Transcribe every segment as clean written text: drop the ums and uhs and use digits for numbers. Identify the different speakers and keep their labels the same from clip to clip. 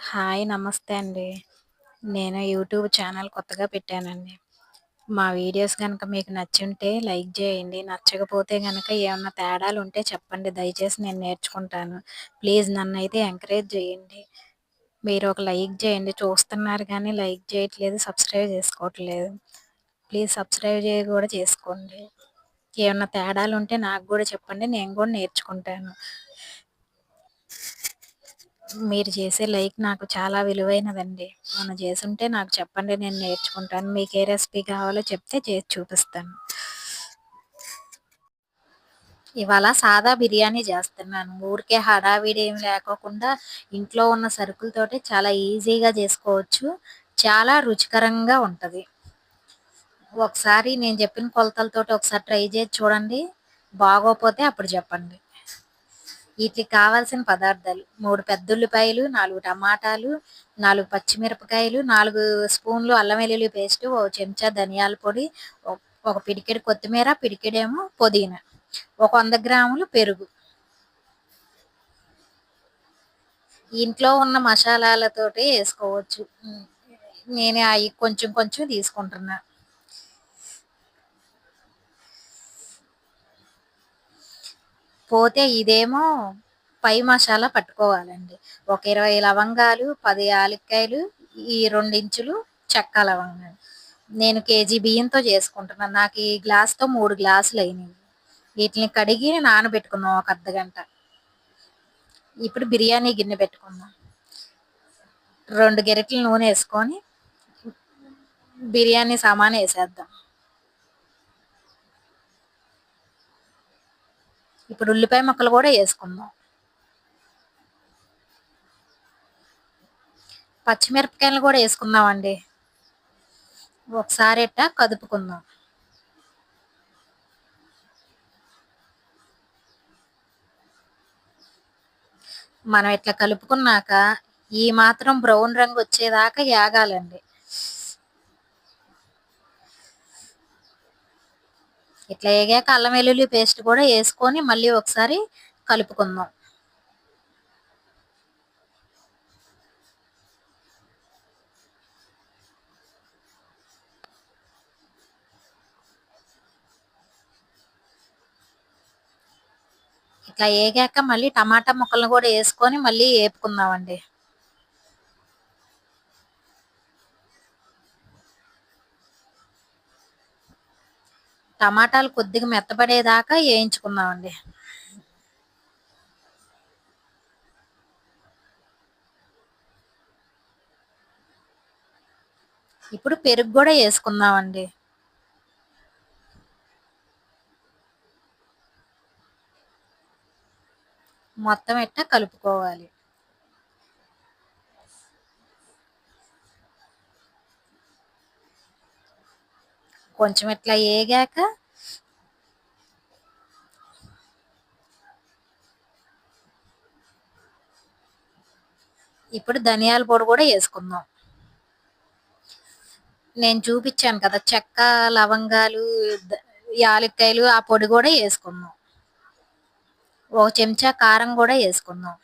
Speaker 1: Hi. నమస్తే అండి. నేను యూట్యూబ్ ఛానల్ కొత్తగా పెట్టానండి. మా వీడియోస్ గనక మీకు నచ్చుంటే లైక్ జేయండి. నచ్చకపోతే గనక ఏమన్నా తేడాలుంటే చెప్పండి. దయచేసి నేను నేర్చుకుంటాను. ప్లీజ్ నన్నైతే ఎంకరేజ్ జేయండి. మీరొక లైక్ జేయండి. చూస్తున్నారు గానీ లైక్ జేయట్లేదు, సబ్స్క్రైబ్ జేసుకోవట్లేదు. ప్లీజ్ సబ్స్క్రైబ్ గూడా చేసుకోండి. ఏమన్నా తేడాలుంటే నాకు గూడా చెప్పండి. నేను గూడా నేర్చుకుంటాను. మీరు చేసే లైక్ నాకు చాలా విలువైనదండి. ఏమన్నా చేసుంటే నాకు చెప్పండి. నేను నేర్చుకుంటాను. మీకే రెసిపీ కావాలో చెప్తే చేసి చూపిస్తాను. ఇవాళ సాదా బిర్యానీ చేస్తున్నాను. ఊరికే హడావిడి ఏమి లేకోకుండా ఇంట్లో ఉన్న సరుకులతోటి చాలా ఈజీగా చేసుకోవచ్చు. చాలా రుచికరంగా ఉంటది. ఒకసారి నేను చెప్పిన కొలతలతోటి ఒకసారి ట్రై చేసి చూడండి. బాగోపోతే అప్పుడు చెప్పండి. వీటికి కావాల్సిన పదార్థాలు: 3 పెద్దుల్లిపాయలు, 4 టమాటాలు, 4 పచ్చిమిరపకాయలు, 4 స్పూన్లు అల్లం వెల్లుల్లి పేస్ట్, ఓ చెంచా ధనియాల పొడి, ఒక పిడికెడు కొత్తిమీర, పిడికెడేమో పుదీనా, ఒక 100 గ్రాములు పెరుగు. ఇంట్లో ఉన్న మసాలాలతోటి వేసుకోవచ్చు. నేను అవి కొంచెం కొంచెం తీసుకుంటున్నా. పోతే ఇదేమో పై మసాలా పట్టుకోవాలండి. ఒక 20 లవంగాలు, 10 యాలక్కాయలు, ఈ 2 ఇంచులు చెక్క లవంగాలు. నేను కేజీ బియ్యంతో చేసుకుంటున్నాను. నాకు ఈ గ్లాస్‌తో 3 గ్లాసులయినియి. వీటిని కడిగి నానబెట్టుకున్నాం ఒక అర్ధగంట. ఇప్పుడు బిర్యానీ గిన్నె పెట్టుకుందాం. 2 గరిటెల నూనె ఏసుకొని బిర్యానీ సామాను ఏసేద్దాం. ఇప్పుడు ఉల్లిపాయ ముక్కలు కూడా ఏసుకుందాం. పచ్చిమిరపకాయలు కూడా ఏసుకుందామండి. ఒకసారి ఇట్టా కదుపుకుందాం. మనం ఇట్లా కలుపుకున్నాక ఈ మాత్రం బ్రౌన్ రంగు వచ్చేదాకా ఏగాలండి. ఇట్లా ఏగాక అల్లం వెల్లుల్లి పేస్ట్ కూడా ఏసుకొని మళ్ళీ ఒకసారి కలుపుకుందాం. ఇట్లా ఏగాక మళ్ళీ టమాటా ముక్కలను కూడా ఏసుకొని మళ్ళీ ఏపుకుందామండి. టమాటాలు కొద్దిగా మెత్తబడేదాకా ఏయించుకుందామండి. ఇప్పుడు పెరుగు కూడా ఏసుకుందామండి. మొత్తం ఇట్టా కలుపుకోవాలి. కొంచెం ఇట్లా ఏగాక ఇప్పుడు ధనియాల పొడి కూడా ఏసుకుందాం. నేను చూపిచ్చాను కదా! చెక్క, లవంగాలు, యాలక్కాయలు ఆ పొడి కూడా ఏసుకుందాం. ఒక చెంచా కారం కూడా ఏసుకుందాం.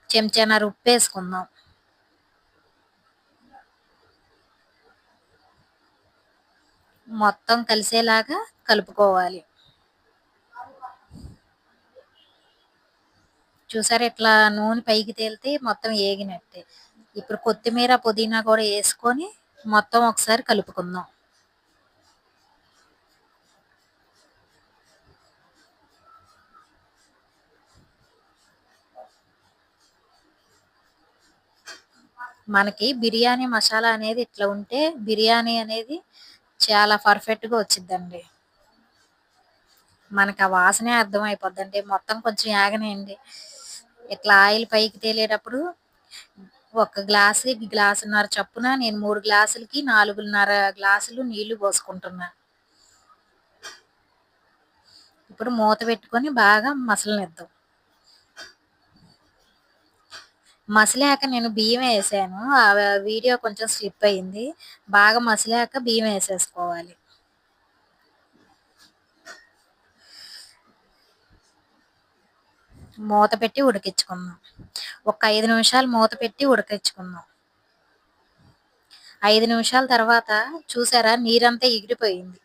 Speaker 1: చెంచాన్నర ఉప్పేసుకుందాం. మొత్తం కలిసేలాగా కలుపుకోవాలి. చూసారా ఇట్లా నూనె పైకి తేలితే మొత్తం ఏగినట్టే. ఇప్పుడు కొత్తిమీర, పుదీనా కూడా ఏసుకొని మొత్తం ఒకసారి కలుపుకుందాం. మనకి బిర్యానీ మసాలా అనేది ఇట్లా ఉంటే బిర్యానీ అనేది చాలా పర్ఫెక్ట్‌గా వచ్చిద్దండి. మనకు ఆ వాసనే అర్థమైపోద్దండి. మొత్తం కొంచెం ఏగనియండి. ఇట్లా ఆయిల్ పైకి తేలేటప్పుడు ఒక గ్లాసుకి గ్లాసున్నర చప్పున నేను 3 గ్లాసులకి 4:30 గ్లాసులు నీళ్లు పోసుకుంటున్నా. ఇప్పుడు మూత పెట్టుకొని బాగా మసలనిద్దాం. మసిలాక నేను బియ్యం ఏసాను. వీడియో కొంచెం స్లిప్ అయింది. బాగా మసిలాక బియ్యం ఏసేసుకోవాలి. మూత పెట్టి ఉడికించుకుందాం. ఒక 5 నిమిషాలు మూత పెట్టి ఉడికించుకుందాం. 5 నిమిషాల తర్వాత చూసారా, నీరంతా ఎగిరిపోయింది.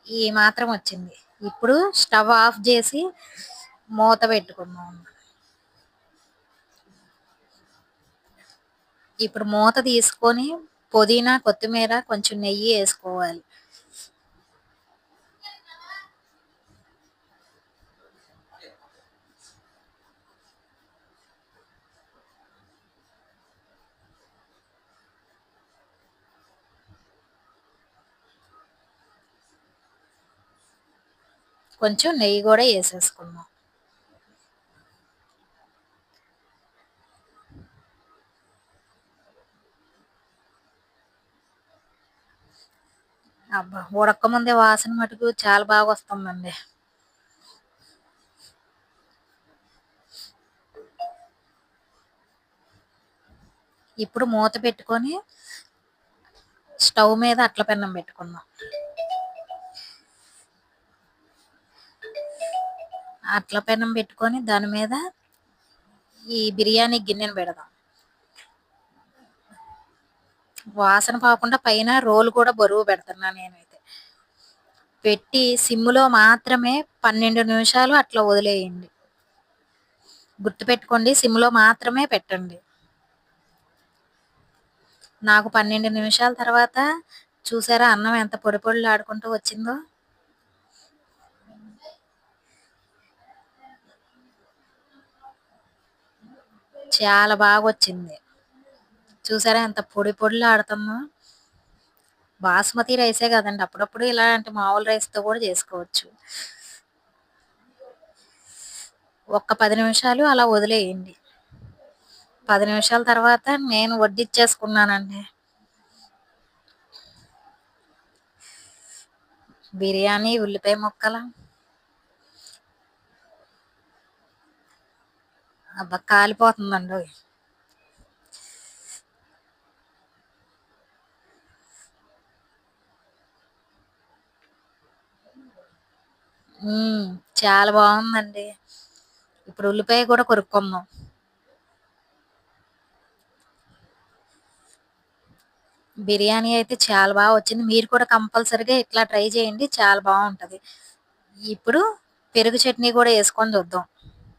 Speaker 1: ఈ మాత్రం వచ్చింది. ఇప్పుడు స్టవ్ ఆఫ్ చేసి మూత పెట్టుకుందాం. ఇప్పుడు మూత తీసుకొని పుదీనా, కొత్తిమీర, కొంచెం నెయ్యి వేసుకోవాలి. కొంచెం నెయ్యి కూడా వేసేసుకుందాం. అబ్బా, ఉడకముందే వాసన మటుకు చాలా బాగా వస్తుందండి. ఇప్పుడు మూత పెట్టుకొని స్టవ్ మీద అట్ల పెన్నం పెట్టుకుందాం. అట్ల పెన్నం పెట్టుకొని దాని మీద ఈ బిర్యానీ గిన్నెను పెడదాం. వాసన పోకుండా పైన రోలు కూడా బరువు పెడుతున్నా నేనైతే. పెట్టి సిమ్ములో మాత్రమే 12 నిమిషాలు అట్లా వదిలేయండి. గుర్తుపెట్టుకోండి, సిమ్లో మాత్రమే పెట్టండి. నాకు 12 నిమిషాల తర్వాత చూసారా, అన్నం ఎంత పొడి పొడిలాడుకుంటూ వచ్చిందో. చాలా బాగా వచ్చింది. చూసారా ఎంత పొడి పొడిలాడుతుందో. బాస్మతి రైసే కదండి, అప్పుడప్పుడు ఇలాంటి మామూలు రైస్తో కూడా చేసుకోవచ్చు. ఒక్క 10 నిమిషాలు అలా వదిలేయండి. 10 నిమిషాల తర్వాత నేను వడ్డిచ్చేసుకున్నానండి. బిర్యానీ, ఉల్లిపాయ ముక్కలు. అబ్బా, కాలిపోతుందండి. చాలా బాగుందండి. ఇప్పుడు ఉల్లిపాయ కూడా కొరుక్కుందాం. బిర్యానీ అయితే చాలా బాగా వచ్చింది. మీరు కూడా కంపల్సరీగా ఇట్లా ట్రై చేయండి, చాలా బాగుంటుంది. ఇప్పుడు పెరుగు చట్నీ కూడా వేసుకొని చూద్దాం.